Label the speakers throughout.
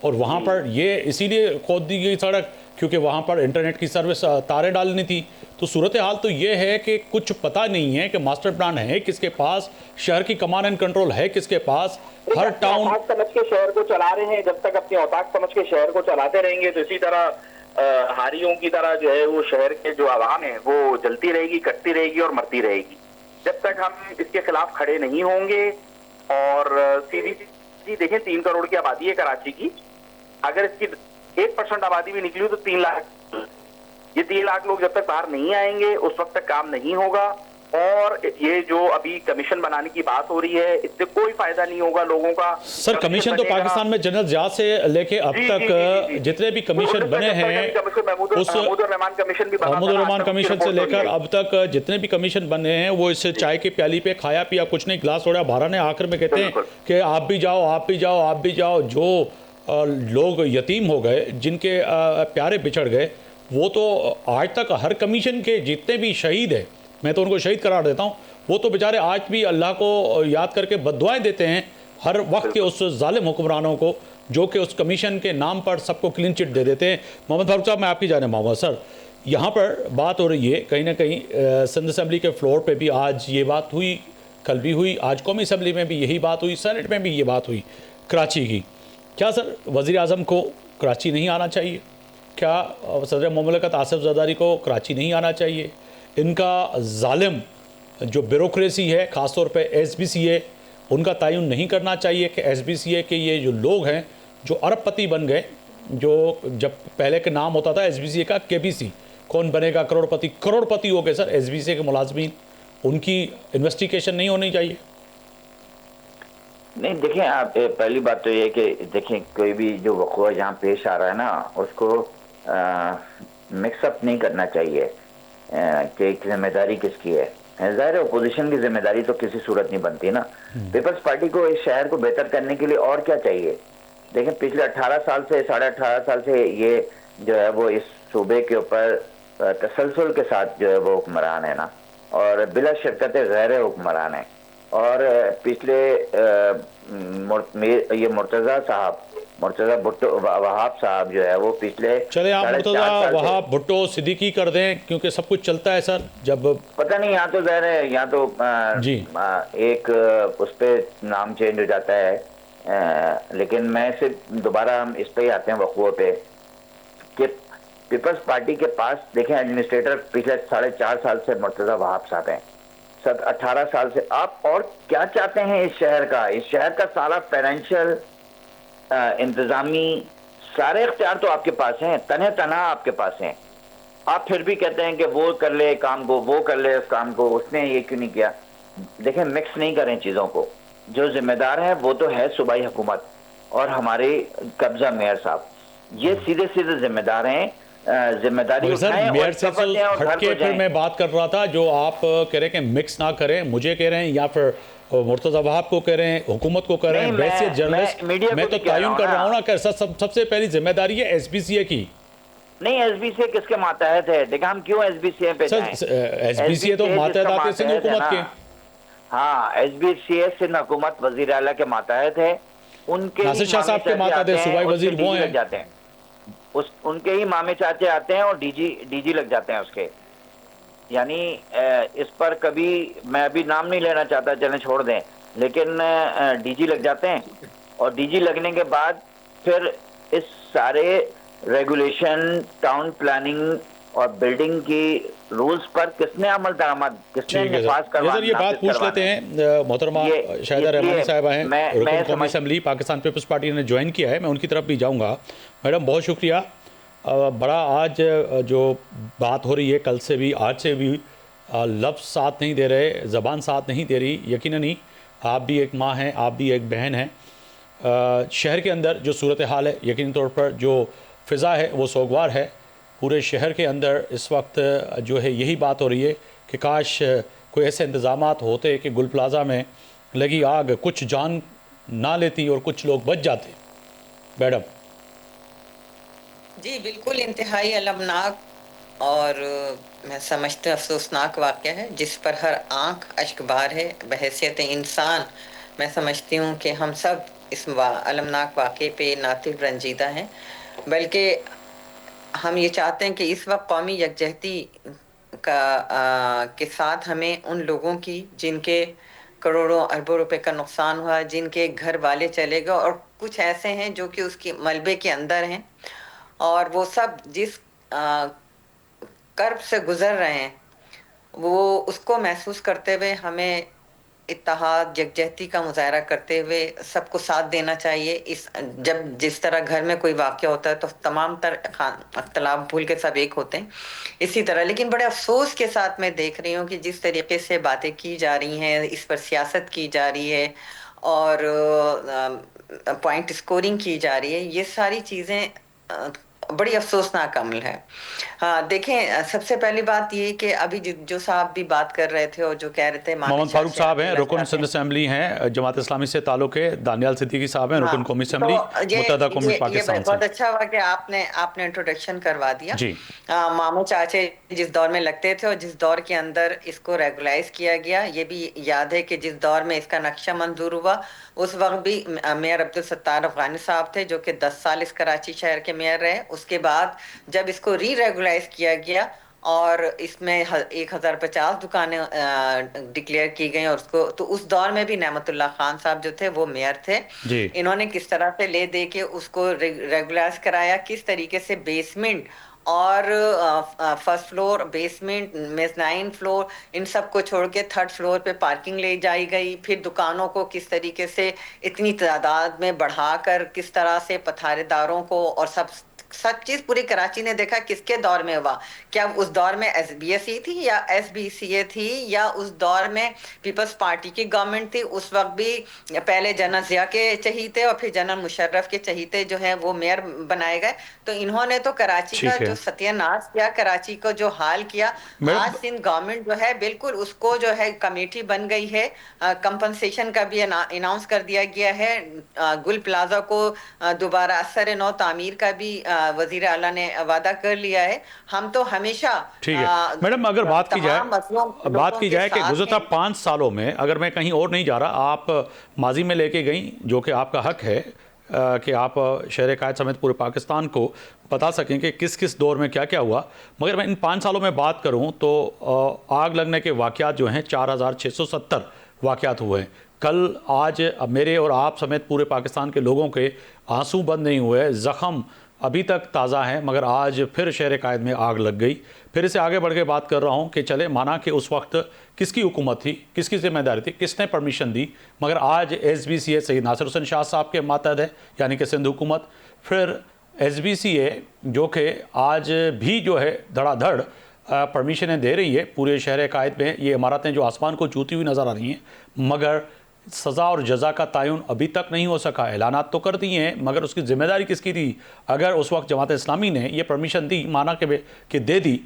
Speaker 1: اور وہاں پر یہ اسی لیے کھود دی گئی سڑک کیونکہ وہاں پر انٹرنیٹ کی سروس تاریں ڈالنی تھی. تو صورتحال تو یہ ہے کہ کچھ پتہ نہیں ہے کہ ماسٹر پلان ہے کس کے پاس, شہر کی کمان اینڈ کنٹرول ہے کس کے پاس, ہر ٹاؤن
Speaker 2: اوتاق سمجھ کے شہر کو چلا رہے ہیں. جب تک اپنے اوتاق سمجھ کے شہر کو چلاتے رہیں گے تو اسی طرح ہاریوں کی طرح جو ہے وہ شہر کے جو عوام ہے وہ جلتی رہے گی, کٹتی رہے گی اور مرتی رہے گی. جب تک ہم اس کے خلاف کھڑے نہیں ہوں گے. اور سیدھی دیکھیں 3 کروڑ کی آبادی ہے کراچی کی, اگر اس کی 1% آبادی بھی نکلی تو 3 لاکھ, یہ 3 لاکھ لوگ جب تک باہر نہیں آئیں گے اس وقت تک کام نہیں ہوگا. اور یہ جو ابھی کمیشن بنانے کی بات ہو رہی ہے اس سے کوئی فائدہ نہیں ہوگا لوگوں کا.
Speaker 1: سر کمیشن تو پاکستان میں جنرل ضیاء سے لے کے اب تک جتنے بھی کمیشن بنے ہیں,
Speaker 2: محمود الرحمان کمیشن بھی
Speaker 1: محمود الرحمان کمیشن سے لے کر اب تک جتنے بھی کمیشن بنے ہیں وہ اس چائے کی پیالی پہ کھایا پیا کچھ نہیں, گلاس اڑا بھارا نے, آخر میں کہتے ہیں کہ آپ بھی جاؤ آپ بھی جاؤ آپ بھی جاؤ. جو لوگ یتیم ہو گئے, جن کے پیارے بچھڑ گئے, وہ تو آج تک ہر کمیشن کے جتنے بھی شہید ہیں, میں تو ان کو شہید قرار دیتا ہوں, وہ تو بیچارے آج بھی اللہ کو یاد کر کے بد دعائیں دیتے ہیں ہر وقت کے اس ظالم حکمرانوں کو جو کہ اس کمیشن کے نام پر سب کو کلین چٹ دے دیتے ہیں. محمد فاروق صاحب میں آپ کی جانب آؤں گا. سر یہاں پر بات ہو رہی ہے کہیں نہ کہیں سندھ اسمبلی کے فلور پہ بھی آج یہ بات ہوئی, کل بھی ہوئی, آج قومی اسمبلی میں بھی یہی بات ہوئی, سینٹ میں بھی یہ بات ہوئی کراچی کی. کیا سر وزیر اعظم کو کراچی نہیں آنا چاہیے؟ کیا صدر مملکت آصف زرداری کو کراچی نہیں آنا چاہیے؟ ان کا ظالم جو بیوروکریسی ہے خاص طور پہ ایس بی سی اے, ان کا تعین نہیں کرنا چاہیے کہ ایس بی سی اے کے یہ جو لوگ ہیں جو ارب پتی بن گئے, جو جب پہلے کے نام ہوتا تھا ایس بی سی اے کا کے بی سی, کون بنے گا کروڑ پتی ہو گئے سر ایس بی سی اے کے ملازمین, ان کی انویسٹیگیشن نہیں ہونی چاہیے؟
Speaker 3: نہیں دیکھیں آپ, پہلی بات تو یہ کہ دیکھیں کوئی بھی جو وقوع جہاں پیش آ رہا ہے نا اس کو مکس اپ نہیں کرنا چاہیے کہ ذمہ داری کس کی ہے. ظاہر ہے اپوزیشن کی ذمہ داری تو کسی صورت نہیں بنتی نا. پیپلز پارٹی کو اس شہر کو بہتر کرنے کے لیے اور کیا چاہیے؟ دیکھیں پچھلے 18 سال سے 18.5 سال سے یہ جو ہے وہ اس صوبے کے اوپر تسلسل کے ساتھ جو ہے وہ حکمران ہے نا, اور بلا شرکت غیر حکمران ہے. اور پچھلے یہ مرتضی بھٹو وہاب صاحب جو ہے وہ پچھلے
Speaker 1: چلے آپ مرتضی وہاب بھٹو صدیقی کر دیں کیونکہ سب کچھ چلتا ہے سر. جب
Speaker 3: پتہ نہیں یہاں تو ظاہر ہے یہاں تو ایک اس پہ نام چینج ہو جاتا ہے, لیکن میں صرف دوبارہ ہم اس پہ ہی آتے ہیں وقوع پہ کہ پیپلز پارٹی کے پاس دیکھیں ایڈمنسٹریٹر پچھلے 4.5 سال سے مرتضی وہاب صاحب ہیں, 18 سال سے. آپ اور کیا چاہتے ہیں اس شہر کا؟ اس شہر کا سارا فائنینشیل انتظامی سارے اختیار تو آپ کے پاس ہیں, تنہا آپ کے پاس ہیں. آپ پھر بھی کہتے ہیں کہ وہ کر لے کام کو, وہ کر لے اس کام کو, اس نے یہ کیوں نہیں کیا؟ دیکھیں مکس نہیں کریں چیزوں کو. جو ذمہ دار ہے وہ تو ہے صوبائی حکومت اور ہمارے قبضہ میئر صاحب, یہ سیدھے ذمہ دار ہیں. ذمہ داری اٹھائیں.
Speaker 1: میئر سے ہٹ کے پھر میں بات کر رہا تھا جو آپ کہہ رہے ہیں کہ مکس نہ کریں, مجھے کہہ رہے ہیں یا پھر مرتضی وہاب کو کہہ رہے ہیں, حکومت کو کہہ رہے ہیں, ویسے جرنلسٹ میں تو تعین کر رہا ہوں نا کہ سب سے پہلی ذمہ داری ہے ایس بی سی اے کی.
Speaker 3: نہیں ایس بی سی اے کس کے ماتحت ہے؟ دیکھیں ہم کیوں ایس بی سی اے پہ جائیں؟
Speaker 1: ایس بی سی اے تو ماتحت آتے سندھ حکومت کے.
Speaker 3: ہاں ایس بی سی اے سندھ حکومت وزیر اعلیٰ کے ماتحت ہے. ان کے
Speaker 1: ناصر شاہ صاحب کے ماتحت ہے, صوبائی وزیر وہ ہیں,
Speaker 3: ان کے ہی مامے چاچے آتے ہیں اور ڈی جی لگ جاتے ہیں اس کے. یعنی اس پر کبھی میں ابھی نام نہیں لینا چاہتا, چلیں چھوڑ دیں, لیکن ڈی جی لگ جاتے ہیں. اور ڈی جی لگنے کے بعد پھر اس سارے ریگولیشن, ٹاؤن پلاننگ اور بلڈنگ کی رولز پر کس نے عمل درآمد, کس نے نفاذ کروانا.
Speaker 1: یہ بات پوچھ لیتے ہیں. محترمہ شاہدہ رحمانی صاحبہ ہیں, رکن قومی اسمبلی پاکستان پیپلز پارٹی نے جوائن کیا ہے, میں ان کی طرف بھی جاؤں گا. میڈم بہت شکریہ. بڑا آج جو بات ہو رہی ہے کل سے بھی آج سے بھی لفظ ساتھ نہیں دے رہے, زبان ساتھ نہیں دے رہی. یقیناً ہی آپ بھی ایک ماں ہیں, آپ بھی ایک بہن ہیں. شہر کے اندر جو صورتحال ہے یقینی طور پر جو فضا ہے وہ سوگوار ہے. پورے شہر کے اندر اس وقت جو ہے یہی بات ہو رہی ہے کہ کاش کوئی ایسے انتظامات ہوتے کہ گل پلازا میں لگی آگ کچھ جان نہ لیتی اور کچھ لوگ بچ جاتے. میڈم
Speaker 4: جی بالکل انتہائی المناک اور میں سمجھتے افسوسناک واقعہ ہے جس پر ہر آنکھ اشک بار ہے. بحیثیت انسان میں سمجھتی ہوں کہ ہم سب اس المناک واقعے پہ نہ صرف رنجیدہ ہیں بلکہ ہم یہ چاہتے ہیں کہ اس وقت قومی یکجہتی کے ساتھ ہمیں ان لوگوں کی جن کے کروڑوں اربوں روپے کا نقصان ہوا، جن کے گھر والے چلے گئے، اور کچھ ایسے ہیں جو کہ اس کے ملبے کے اندر ہیں، اور وہ سب جس کرب سے گزر رہے ہیں وہ اس کو محسوس کرتے ہوئے ہمیں اتحاد یکجہتی کا مظاہرہ کرتے ہوئے سب کو ساتھ دینا چاہیے۔ جب جس طرح گھر میں کوئی واقعہ ہوتا ہے تو تمام تر اختلاف بھول کے سب ایک ہوتے ہیں، اسی طرح لیکن بڑے افسوس کے ساتھ میں دیکھ رہی ہوں کہ جس طریقے سے باتیں کی جا رہی ہیں، اس پر سیاست کی جا رہی ہے اور پوائنٹ اسکورنگ کی جا رہی ہے، یہ ساری چیزیں بڑی افسوسناک عمل ہے۔ ہاں دیکھیں، سب سے پہلی بات یہ کہ ابھی جو صاحب بھی بات کر رہے تھے اور جو کہہ رہے تھے
Speaker 1: محمد فاروق صاحب ہیں، رکن سندھ اسمبلی ہیں، جماعت اسلامی سے تعلق ہے۔ دانیال صدیقی صاحب ہیں، رکن قومی اسمبلی متحدہ قومی پاکستان سے۔
Speaker 4: بہت اچھا ہوا کہ آپ نے انٹروڈکشن کروا دیا۔
Speaker 1: جی،
Speaker 4: ماموں چاچے جس دور میں لگتے تھے اور جس دور کے اندر اس کو ریگولائز کیا گیا، یہ بھی یاد ہے کہ جس دور میں اس کا نقشہ منظور ہوا اس وقت بھی میئر عبدالستار افغانی صاحب تھے جو کہ 10 سال اس کراچی شہر کے میئر رہے۔ اس کے بعد جب اس کو ریگولائز کیا گیا اور اس میں 1050 دکانیں ڈکلیئر کی گئیں، اور اس کو تو اس دور میں بھی نعمت اللہ خان صاحب جو تھے وہ میئر تھے۔
Speaker 1: جی،
Speaker 4: انہوں نے کس طرح سے لے دے کے اس کو ریگولائز کرایا، کس طریقے سے بیسمنٹ اور فرسٹ فلور، بیسمنٹ، میزنائن فلور، ان سب کو چھوڑ کے تھرڈ فلور پہ پارکنگ لے جائی گئی، پھر دکانوں کو کس طریقے سے اتنی تعداد میں بڑھا کر کس طرح سے پتھارے داروں کو، اور سب چیز پوری کراچی نے دیکھا کس کے دور میں ہوا۔ کیا اس دور میں ایس بی ایس ای تھی یا ایس بی سی اے تھی، یا اس دور میں پیپلز پارٹی کی گورنمنٹ تھی؟ اس وقت بھی پہلے جنرل ضیاء کے چہیتے اور پھر جنرل مشرف کے چہیتے جو ہیں وہ میئر بنائے گئے۔ تو انہوں نے تو کراچی کا جو ستیہ ناش کیا، کراچی کو جو حال کیا، آج سندھ گورنمنٹ جو ہے بالکل اس کو جو ہے کمیٹی بن گئی ہے، کمپنسیشن کا بھی اناؤنس کر دیا گیا ہے، گل پلازا کو دوبارہ اثر نو تعمیر کا بھی وزیر اعلیٰ نے وعدہ کر لیا ہے۔ ہم تو ہمیشہ
Speaker 1: ٹھیک ہے میڈم، اگر بات کی جائے کہ گزشتہ 5 سالوں میں، اگر میں کہیں اور نہیں جا رہا، آپ ماضی میں لے کے گئیں، جو کہ آپ کا حق ہے کہ آپ شہر قائد سمیت پورے پاکستان کو بتا سکیں کہ کس کس دور میں کیا کیا ہوا، مگر میں ان 5 سالوں میں بات کروں تو آگ لگنے کے واقعات جو ہیں 4670 واقعات ہوئے ہیں۔ کل آج میرے اور آپ سمیت پورے پاکستان کے لوگوں کے آنسو بند نہیں ہوئے، زخم ابھی تک تازہ ہیں، مگر آج پھر شہر قائد میں آگ لگ گئی۔ پھر اسے آگے بڑھ کے بات کر رہا ہوں کہ چلے مانا کہ اس وقت کس کی حکومت تھی، کس کی ذمہ داری تھی، کس نے پرمیشن دی، مگر آج ایس بی سی اے سید ناصر حسین شاہ صاحب کے ماتحت ہے، یعنی کہ سندھ حکومت، پھر ایس بی سی اے جو کہ آج بھی جو ہے دھڑا دھڑ پرمیشنیں دے رہی ہے پورے شہر قائد میں۔ یہ عمارتیں جو آسمان کو چھوتی ہوئی نظر آ رہی ہیں، مگر سزا اور جزا کا تعین ابھی تک نہیں ہو سکا۔ اعلانات تو کر دیے ہیں، مگر اس کی ذمہ داری کس کی تھی؟ اگر اس وقت جماعت اسلامی نے یہ پرمیشن دی، مانا کہ دے دی،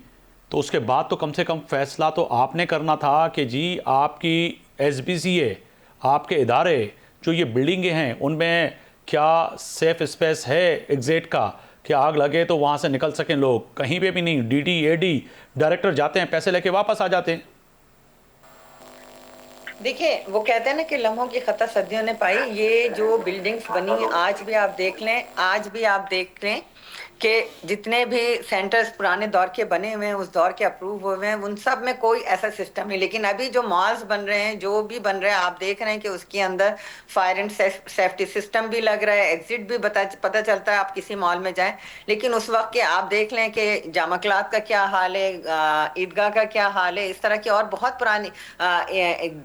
Speaker 1: تو اس کے بعد تو کم سے کم فیصلہ تو آپ نے کرنا تھا کہ جی آپ کی ایس بی سی اے، آپ کے ادارے جو یہ بلڈنگیں ہیں ان میں کیا سیف اسپیس ہے ایگزٹ کا، کہ آگ لگے تو وہاں سے نکل سکیں لوگ؟ کہیں پہ بھی نہیں۔ D D A D director جاتے ہیں، پیسے لے کے واپس آ جاتے ہیں۔
Speaker 4: دیکھیں، وہ کہتے ہیں نا کہ لمحوں کی خطا صدیوں نے پائی۔ یہ جو بلڈنگز بنی آج بھی آپ دیکھ لیں کہ جتنے بھی سینٹرز پرانے دور کے بنے ہوئے ہیں، اس دور کے اپروو ہوئے ہیں، ان سب میں کوئی ایسا سسٹم نہیں۔ لیکن ابھی جو مالز بن رہے ہیں، جو بھی بن رہے ہیں، آپ دیکھ رہے ہیں کہ اس کے اندر فائر اینڈ سیفٹی سسٹم بھی لگ رہا ہے، ایگزٹ بھی پتہ چلتا ہے آپ کسی مال میں جائیں۔ لیکن اس وقت کے آپ دیکھ لیں کہ جامع کلات کا کیا حال ہے، عیدگاہ کا کیا حال ہے، اس طرح کی اور بہت پرانی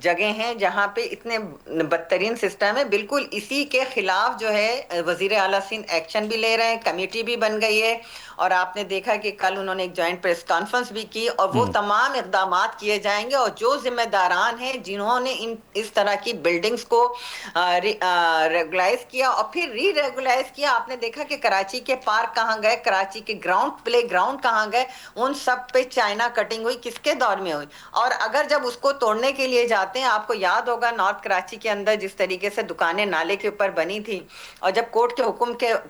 Speaker 4: جگہ ہیں جہاں پہ اتنے بدترین سسٹم ہے۔ بالکل اسی کے خلاف جو ہے وزیر اعلیٰ سندھ ایکشن بھی لے رہے ہیں، کمیٹی بھی بن گئی ہے، اور آپ نے دیکھا کہ کل انہوں نے ایک جوائنٹ پریس کانفرنس بھی کی، اور وہ تمام اقدامات کیے جائیں گے، اور جو ذمہ داران ہیں جنہوں نے اس طرح کی بلڈنگز کو ریگولائز کیا اور پھر ریگولائز کیا۔ آپ نے دیکھا کہ کراچی کے پارک کہاں گئے، کراچی کے پلے گراؤنڈ کہاں گئے، ان سب پہ چائنا کٹنگ ہوئی، کس کے دور میں ہوئی؟ اور اگر جب اس کو توڑنے کے لیے جاتے ہیں، آپ کو یاد ہوگا نارتھ کراچی کے اندر جس طریقے سے دکانیں نالے کے اوپر بنی تھی، اور جب کورٹ کے حکم کے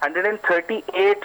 Speaker 2: 138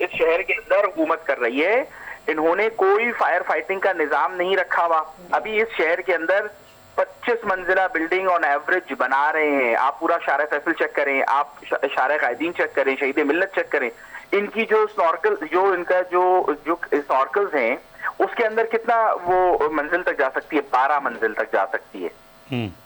Speaker 2: اس شہر کے اندر حکومت کر رہی ہے. انہوں نے کوئی فائر فائٹنگ کا نظام نہیں رکھا ہوا. ابھی اس شہر کے اندر 25 منزلہ بلڈنگ آن ایوریج بنا رہے ہیں. آپ پورا شارع فیصل چیک کریں, آپ شارع قائدین چیک کریں, شہید ملت چیک کریں. ان کی جو سنورکل, جو ان کا جو سنورکلز ہیں اس کے اندر کتنا وہ منزل تک جا سکتی ہے, 12 منزل تک جا سکتی ہے.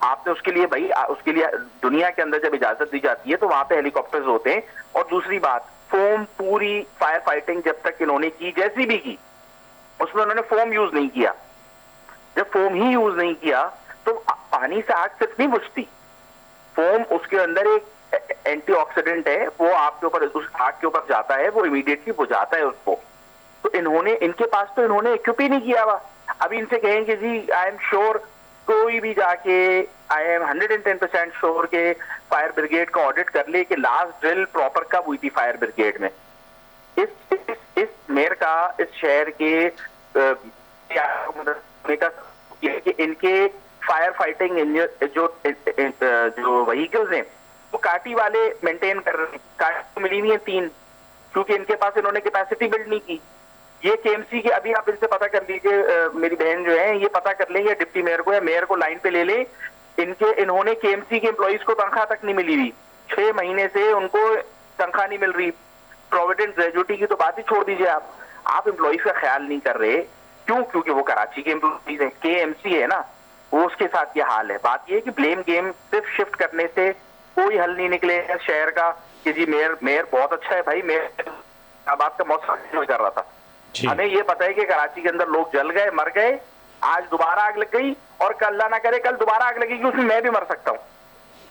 Speaker 2: آپ نے اس کے لیے بھائی, اس کے لیے دنیا کے اندر جب اجازت دی جاتی ہے تو وہاں پہ ہیلی کاپٹرز ہوتے ہیں. اور دوسری بات, فوم پوری فائر فائٹنگ جب تک انہوں نے کی, جیسی بھی کی, اس میں انہوں نے فوم یوز نہیں کیا. جب فوم ہی یوز نہیں کیا تو پانی سے آگ صرف نہیں بجھتی. فوم اس کے اندر ایک اینٹی آکسیڈنٹ ہے, وہ آپ کے اوپر, اس آگ کے اوپر جاتا ہے, وہ امیڈیٹلی بجھاتا ہے اس کو. تو انہوں نے, ان کے پاس تو انہوں نے ایکوپ ہی نہیں کیا ہوا. ابھی ان سے کہیں کہ جی آئی ایم شیور, کوئی بھی جا کے آئی ایم 110% شیور کہ فائر بریگیڈ کا آڈٹ کر لے کہ لاسٹ ڈرل پراپر کب ہوئی تھی فائر بریگیڈ میں. اس میئر کا اس شہر کے کہ ان کے فائر فائٹنگ جو وہیکلز ہیں وہ کاٹی والے مینٹین کر رہے ہیں. کاٹی ملی نہیں ہے 3, کیونکہ ان کے پاس انہوں نے کیپیسٹی بلڈ نہیں کی. یہ کے ایم سی کے, ابھی آپ ان سے پتہ کر لیجئے, میری بہن جو ہیں یہ پتہ کر لیں, یا ڈپٹی میئر کو یا میئر کو لائن پہ لے لیں. انہوں نے کے ایم سی کے امپلائیز کو تنخواہ تک نہیں ملی ہوئی. 6 مہینے سے ان کو تنخواہ نہیں مل رہی. پروویڈنٹ گریجوٹی کی تو بات ہی چھوڑ دیجئے آپ امپلائیز کا خیال نہیں کر رہے. کیوں؟ کیونکہ وہ کراچی کے امپلائیز ہیں, کے ایم سی ہے نا, وہ اس کے ساتھ یہ حال ہے. بات یہ ہے کہ بلیم گیم صرف شفٹ کرنے سے کوئی حل نہیں نکلے شہر کا کہ جی میئر بہت اچھا ہے. بھائی میئر آباد کا موسم کر رہا تھا. ہمیں یہ پتہ ہے کہ کراچی کے اندر لوگ جل گئے, مر گئے, آج دوبارہ آگ لگ گئی, اور اللہ نہ کرے کل دوبارہ آگ لگے گی, اس میں میں بھی مر سکتا ہوں.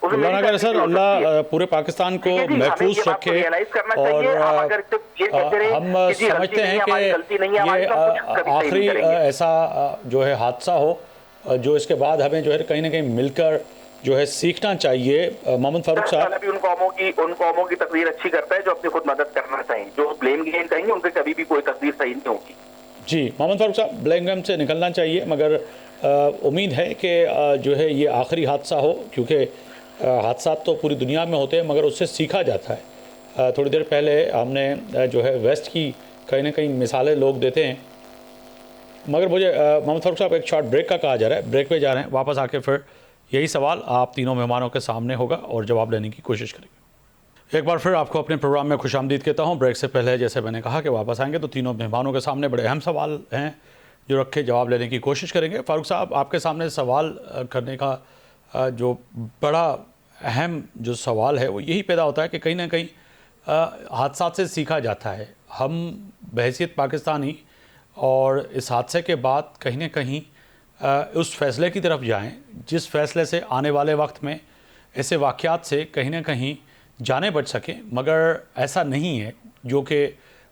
Speaker 1: اللہ نہ کرے سر, اللہ پورے پاکستان کو محفوظ رکھے. اور ہم سمجھتے ہیں کہ یہ آخری ایسا جو ہے حادثہ ہو جو اس کے بعد ہمیں جو ہے کہیں نہ کہیں مل کر جو ہے سیکھنا چاہیے. محمد فاروق صاحب,
Speaker 2: ان قوموں کی تقدیر اچھی کرتا ہے جو اپنی خود مدد کرنا چاہیں, جو بلیم گیم کہیں گے ان سے کبھی بھی کوئی تقدیر صحیح نہیں ہوگی.
Speaker 1: جی محمد فاروق صاحب, بلیم گیم سے نکلنا چاہیے, مگر امید ہے کہ جو ہے یہ آخری حادثہ ہو, کیونکہ حادثات تو پوری دنیا میں ہوتے ہیں مگر اس سے سیکھا جاتا ہے. تھوڑی دیر پہلے ہم نے جو ہے ویسٹ کی کہیں نہ کہیں مثالیں لوگ دیتے ہیں, مگر مجھے محمد فاروق صاحب ایک شارٹ بریک کا کہا جا رہا ہے, بریک پہ جا رہے ہیں. واپس آ کے پھر یہی سوال آپ تینوں مہمانوں کے سامنے ہوگا اور جواب لینے کی کوشش کریں گے. ایک بار پھر آپ کو اپنے پروگرام میں خوش آمدید کہتا ہوں. بریک سے پہلے جیسے میں نے کہا کہ واپس آئیں گے تو تینوں مہمانوں کے سامنے بڑے اہم سوال ہیں جو رکھ کے جواب لینے کی کوشش کریں گے. فاروق صاحب, آپ کے سامنے سوال کرنے کا جو بڑا اہم جو سوال ہے وہ یہی پیدا ہوتا ہے کہ کہیں نہ کہیں حادثات سے سیکھا جاتا ہے. ہم بحیثیت پاکستانی اور اس حادثے کے بعد کہیں نہ کہیں اس فیصلے کی طرف جائیں جس فیصلے سے آنے والے وقت میں ایسے واقعات سے کہیں نہ کہیں جانیں بچ سکیں, مگر ایسا نہیں ہے جو کہ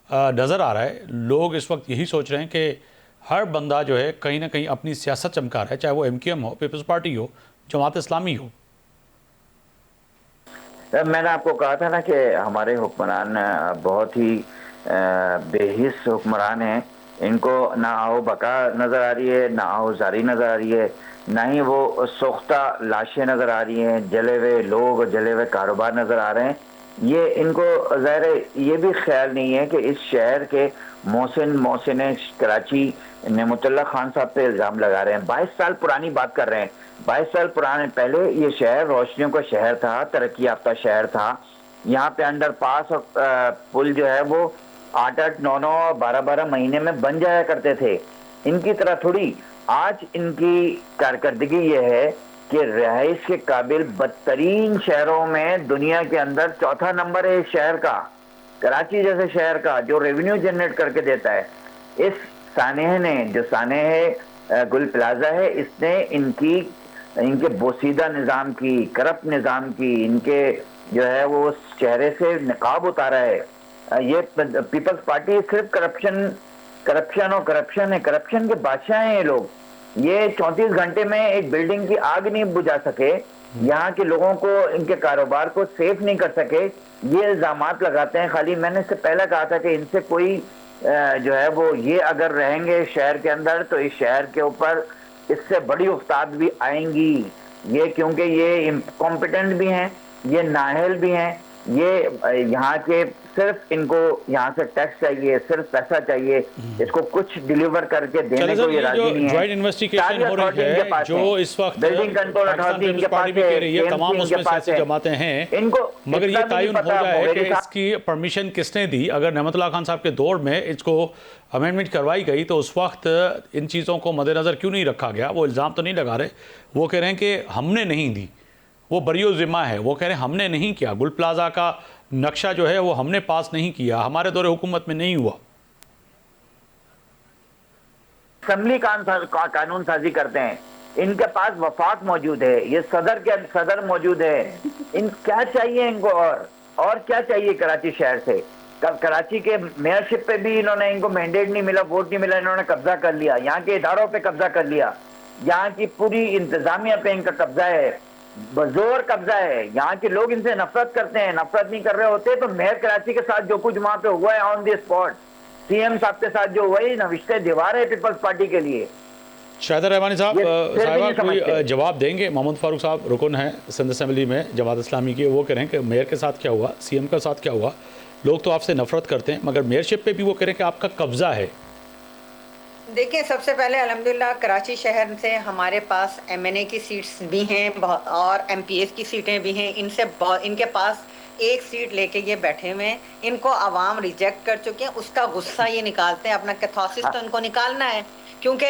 Speaker 1: نظر آ رہا ہے. لوگ اس وقت یہی سوچ رہے ہیں کہ ہر بندہ جو ہے کہیں نہ کہیں اپنی سیاست چمکا رہا ہے, چاہے وہ ایم کیو ایم ہو, پیپلز پارٹی ہو, جماعت اسلامی ہو.
Speaker 3: میں نے آپ کو کہا تھا نا کہ ہمارے حکمران بہت ہی بے حس حکمران ہیں. ان کو نہ آؤ بقا نظر آ رہی ہے, نہ آؤ زاری نظر آ رہی ہے, نہ ہی وہ سوختہ لاشیں نظر آ رہی ہیں, جلے ہوئے لوگ, جلے ہوئے کاروبار نظر آ رہے ہیں. یہ ان کو ظاہر یہ بھی خیال نہیں ہے کہ اس شہر کے محسن کراچی نعمت اللہ خان صاحب پہ الزام لگا رہے ہیں. 22 سال پرانی بات کر رہے ہیں. 22 سال پہلے یہ شہر روشنیوں کا شہر تھا, ترقی یافتہ شہر تھا. یہاں پہ انڈر پاس اور پل جو ہے وہ 8-8, 9-9, 12-12 مہینے میں بن جایا کرتے تھے. ان کی طرح تھوڑی. آج ان کی کارکردگی یہ ہے کہ رہائش کے قابل بدترین شہروں میں دنیا کے اندر 4تھا نمبر ہے اس شہر کا, کراچی جیسے شہر کا, جو ریونیو جنریٹ کر کے دیتا ہے. اس سانحہ نے, جو سانحہ گل پلازا ہے, اس نے ان کے بوسیدہ نظام کی, کرپٹ نظام کی, ان کے جو ہے وہ چہرے سے نقاب اتارا ہے. یہ پیپلز پارٹی صرف کرپشن اور کرپشن ہے, کرپشن کے بادشاہ ہیں یہ لوگ. یہ 34 گھنٹے میں ایک بلڈنگ کی آگ نہیں بجھا سکے, یہاں کے لوگوں کو, ان کے کاروبار کو سیف نہیں کر سکے. یہ الزامات لگاتے ہیں. خالی میں نے اس سے پہلے کہا تھا کہ ان سے کوئی جو ہے وہ یہ اگر رہیں گے شہر کے اندر تو اس شہر کے اوپر اس سے بڑی افتاد بھی آئیں گی. یہ کیونکہ یہ انکمپیٹنٹ بھی ہیں, یہ نااہل بھی ہیں, یہ یہاں کے صرف ان کو یہاں سے ٹیکس چاہیے, صرف پیسہ چاہیے, اس کو کچھ ڈیلیور کر کے دینے کو یہ راضی نہیں ہے.
Speaker 1: جوائنٹ انویسٹیگیشن ہو رہی ہے جو اس وقت
Speaker 3: بلڈنگ کنٹرول اتھارٹی ان کے پاس ہے,
Speaker 1: کہہ رہی ہے تمام اس میں سیاسی جماعتیں ہیں,
Speaker 3: ان کو
Speaker 1: مگر یہ تعین ہو جائے کہ اس کی پرمیشن کس نے دی. اگر نعمت اللہ خان صاحب کے دور میں اس کو امینڈمنٹ کروائی گئی تو اس وقت ان چیزوں کو مد نظر کیوں نہیں رکھا گیا؟ وہ الزام تو نہیں لگا رہے, وہ کہہ رہے ہیں کہ ہم نے نہیں دی, وہ بری و ذمہ ہے, وہ کہہ رہے ہیں ہم نے نہیں کیا, گل پلازا کا نقشہ جو ہے وہ ہم نے پاس نہیں کیا, ہمارے دور حکومت میں نہیں ہوا.
Speaker 3: اسمبلی قانون سازی کرتے ہیں, ان کے پاس وفاق موجود ہے, یہ صدر موجود ہے, ان کیا چاہیے ان کو اور کیا چاہیے کراچی شہر سے؟ کراچی کے میئرشپ پہ بھی انہوں نے, ان کو مینڈیٹ نہیں ملا, ووٹ نہیں ملا, انہوں نے قبضہ کر لیا, یہاں کے اداروں پہ قبضہ کر لیا, یہاں کی پوری انتظامیہ پہ ان کا قبضہ ہے, بزور قبضہ ہے. یہاں کے لوگ ان سے نفرت کرتے ہیں, نفرت نہیں کر رہے ہوتے تو میئر کراچی کے ساتھ جو کچھ وہاں پہ ہوا ہے آن دی اسپاٹ, سی ایم صاحب کے ساتھ جو ہوا ہے, نوشتے دیوار ہے پیپلز پارٹی کے لیے.
Speaker 1: شاہد رحمانی صاحب کوئی جواب دیں گے؟ محمد فاروق صاحب رکن ہیں سندھ اسمبلی میں جماعت اسلامی کی, وہ کہہ رہے ہیں کہ میئر کے ساتھ کیا ہوا, سی ایم کے ساتھ کیا ہوا, لوگ تو آپ سے نفرت کرتے ہیں مگر میئرشپ پہ بھی وہ کہہ رہے ہیں کہ آپ کا قبضہ ہے.
Speaker 4: دیکھیں, سب سے پہلے الحمدللہ کراچی شہر سے ہمارے پاس ایم این اے کی سیٹس بھی ہیں اور ایم پی ایس کی سیٹیں بھی ہیں. ان کے پاس ایک سیٹ لے کے یہ بیٹھے ہوئے ہیں, ان کو عوام ریجیکٹ کر چکے ہیں, اس کا غصہ یہ نکالتے ہیں, اپنا کیتھوسس تو ان کو نکالنا ہے, کیونکہ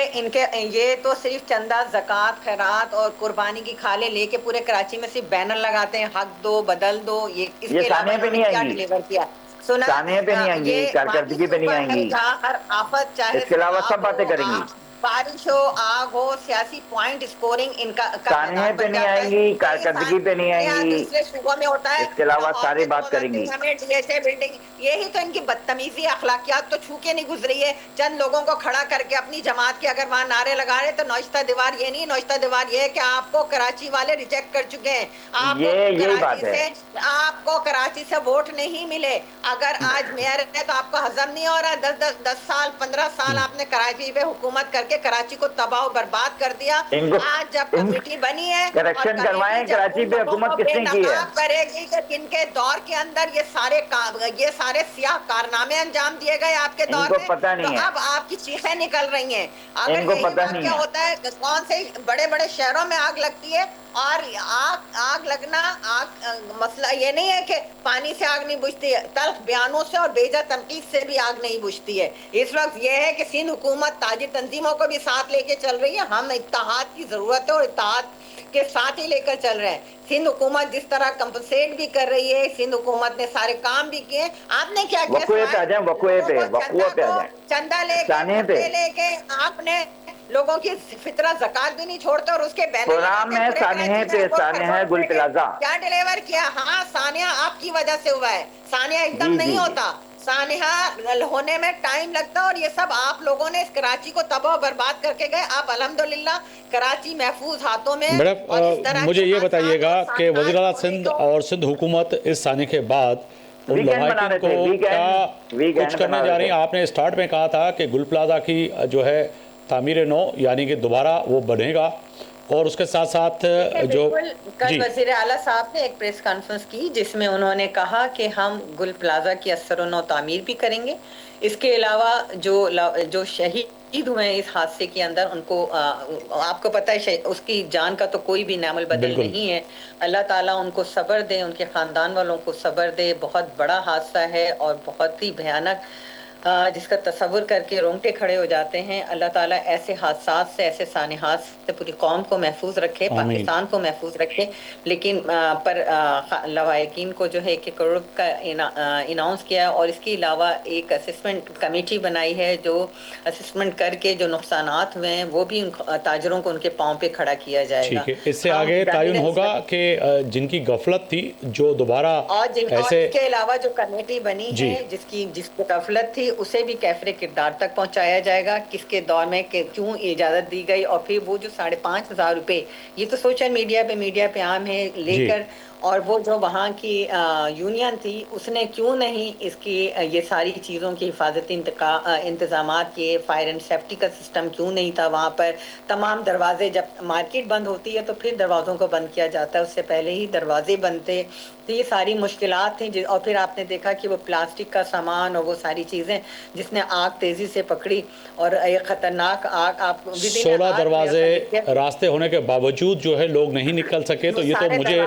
Speaker 4: یہ تو صرف چندہ, زکوٰۃ, خیرات اور قربانی کی کھالیں لے کے پورے کراچی میں صرف بینر لگاتے ہیں, حق دو بدل دو, یہ اس کے علاوہ انہوں نے کیا ڈیلیور کیا؟
Speaker 3: سانے پہ نہیں آئیں گی, کارکردگی پہ نہیں آئیں گی,
Speaker 4: ہر آفت چاہے
Speaker 3: اس کے علاوہ سب باتیں کریں گی,
Speaker 4: بارش ہو, آگ ہو, سیاسی پوائنٹ اسکورنگ ان کا
Speaker 3: سانے پہ نہیں آئیں گی, کارکردگی پہ نہیں آئیں گی,
Speaker 4: دوسرے صوبوں میں ہوتا ہے,
Speaker 3: اس کے علاوہ ساری بات کریں گی.
Speaker 4: یہی تو ان کی بدتمیزی, اخلاقیات تو چھو کے نہیں گزری ہے. چند لوگوں کو کھڑا کر کے اپنی جماعت کے اگر وہاں نعرے لگا رہے تو نوشتہ دیوار یہ نہیں, نوشتہ دیوار یہ ہے کہ آپ کو کراچی والے ریجیکٹ کر چکے ہیں, آپ کو کراچی سے ووٹ نہیں ملے. اگر آج میئر ہے تو آپ کو ہضم نہیں ہو رہا, 10 سال 15 سال آپ نے کراچی پہ حکومت کر کے کراچی کو تباہ و برباد کر دیا. آج جب کمیٹی بنی ہے
Speaker 3: کریکشن کروائیں, کراچی پہ حکومت کس نے کی ہے,
Speaker 4: کرے گی کہ جن کے دور کے اندر یہ سارے سیاہ کارنامے انجام دیے گئے آپ کے دور میں, تو اب آپ کی چیخیں نکل رہی ہیں. اگر یہی واقعہ ہوتا ہے, کون سے بڑے بڑے شہروں میں آگ لگتی ہے, اور آگ لگنا مسئلہ یہ نہیں ہے کہ پانی سے آگ نہیں بجھتی ہے, تلخ بیانوں سے اور بیجا تنقید سے بھی آگ نہیں بجھتی ہے. اس وقت یہ ہے کہ سندھ حکومت تاجر تنظیموں کو بھی ساتھ لے کے چل رہی ہے, ہم اتحاد کی ضرورت ہے اور اتحاد کے ساتھ ہی لے کر چل رہے ہیں. سندھ حکومت جس طرح کمپنسیٹ بھی کر رہی ہے, سندھ حکومت نے سارے کام بھی کیے. آپ نے کیا کیا, چندہ لے کے آپ نے لوگوں کی فطرت زکات بھی نہیں چھوڑتے اور اس کے
Speaker 3: گل پلازا
Speaker 4: کیا ڈیلیور کیا. ہاں, سانحہ آپ کی وجہ سے ہوا ہے, سانحہ ایک دم نہیں ہوتا, سانحہ ہونے میں ٹائم لگتا, اور یہ سب آپ لوگوں نے اس کراچی کو تباہ و برباد کر کے گئے. اب الحمدللہ کراچی محفوظ ہاتھوں میں.
Speaker 1: مجھے یہ بتائیے گا کہ وزیر اعلیٰ سندھ اور سندھ حکومت اس سانحے کے بعد ان لوحاقین کو کیا کچھ کرنے جا رہی ہیں؟ آپ نے اسٹارٹ میں کہا تھا کہ گل پلازا کی جو ہے تعمیر نو یعنی کہ دوبارہ وہ بنے گا, اور اس کے ساتھ ساتھ جو
Speaker 4: کل وزیر اعلیٰ صاحب نے ایک پریس کانفرنس کی جس میں انہوں نے کہا کہ ہم گل پلازا کی اثر و نو تعمیر بھی کریں گے. اس کے علاوہ جو شہید ہوئے ہیں اس حادثے کے اندر, ان کو آپ کو پتہ ہے اس کی جان کا تو کوئی بھی نعمل بدل نہیں ہے. اللہ تعالیٰ ان کو صبر دے, ان کے خاندان والوں کو صبر دے. بہت بڑا حادثہ ہے اور بہت ہی بھیانک, جس کا تصور کر کے رونگٹے کھڑے ہو جاتے ہیں. اللہ تعالیٰ ایسے حادثات سے, ایسے سانحات سے پوری قوم کو محفوظ رکھے, پاکستان کو محفوظ رکھے. لیکن پر لواحقین کو جو ہے 1 کروڑ کا اناؤنس کیا, اور اس کے علاوہ ایک اسسمنٹ کمیٹی بنائی ہے جو اسسمنٹ کر کے جو نقصانات ہوئے ہیں وہ بھی تاجروں کو ان کے پاؤں پہ کھڑا کیا جائے گا.
Speaker 1: اس سے آگے تعین ہوگا کہ جن کی غفلت تھی جو دوبارہ
Speaker 4: ایسے, اس کے علاوہ جو کمیٹی بنی ہے جس کی غفلت تھی اسے بھی کیفر کردار تک پہنچایا جائے گا, کس کے دور میں کیوں اجازت دی گئی. اور پھر وہ جو 5,500 روپے, یہ تو سوشل میڈیا پہ عام ہے, لے کر اور وہ جو وہاں کی یونین تھی اس نے کیوں نہیں اس کی یہ ساری چیزوں کی حفاظتی انتظامات کیے، فائر اینڈ سیفٹی کا سسٹم کیوں نہیں تھا وہاں پر؟ تمام دروازے، جب مارکیٹ بند ہوتی ہے تو پھر دروازوں کو بند کیا جاتا ہے، اس سے پہلے ہی دروازے بندتے. تو یہ ساری مشکلات تھیں. اور پھر آپ نے دیکھا کہ وہ پلاسٹک کا سامان اور وہ ساری چیزیں جس نے آگ تیزی سے پکڑی، اور ایک خطرناک آگ آپ
Speaker 1: 16 دروازے راستے ہونے کے باوجود جو ہے لوگ نہیں نکل سکے. تو یہ تو مجھے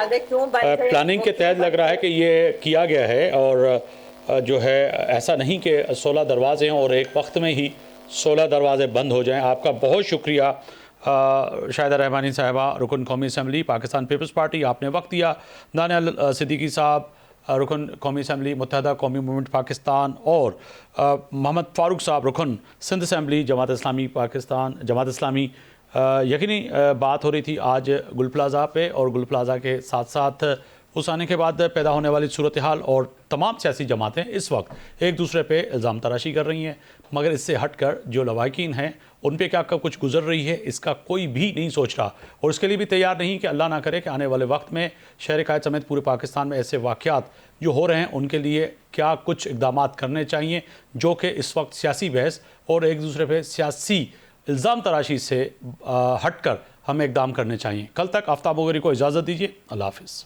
Speaker 1: پلاننگ کے تحت لگ رہا ہے کہ یہ کیا گیا ہے، اور جو ہے ایسا نہیں کہ 16 دروازے ہیں اور ایک وقت میں ہی 16 دروازے بند ہو جائیں. آپ کا بہت شکریہ شاہدہ رحمانی صاحبہ، رکن قومی اسمبلی پاکستان پیپلز پارٹی، آپ نے وقت دیا. دانیال صدیقی صاحب، رکن قومی اسمبلی متحدہ قومی موومنٹ پاکستان، اور محمد فاروق صاحب، رکن سندھ اسمبلی جماعت اسلامی پاکستان، جماعت اسلامی. یقینی بات ہو رہی تھی آج گل پلازا پہ، اور گل پلازا کے ساتھ ساتھ اس آنے کے بعد پیدا ہونے والی صورتحال، اور تمام سیاسی جماعتیں اس وقت ایک دوسرے پہ الزام تراشی کر رہی ہیں، مگر اس سے ہٹ کر جو لواحقین ہیں ان پہ کیا کچھ گزر رہی ہے اس کا کوئی بھی نہیں سوچ رہا، اور اس کے لیے بھی تیار نہیں کہ اللہ نہ کرے کہ آنے والے وقت میں شہر قائد سمیت پورے پاکستان میں ایسے واقعات جو ہو رہے ہیں ان کے لیے کیا کچھ اقدامات کرنے چاہیے، جو کہ اس وقت سیاسی بحث اور ایک دوسرے پہ سیاسی الزام تراشی سے ہٹ کر ہمیں اقدام کرنے چاہیے. کل تک آفتاب وگیری کو اجازت دیجیے. اللہ حافظ.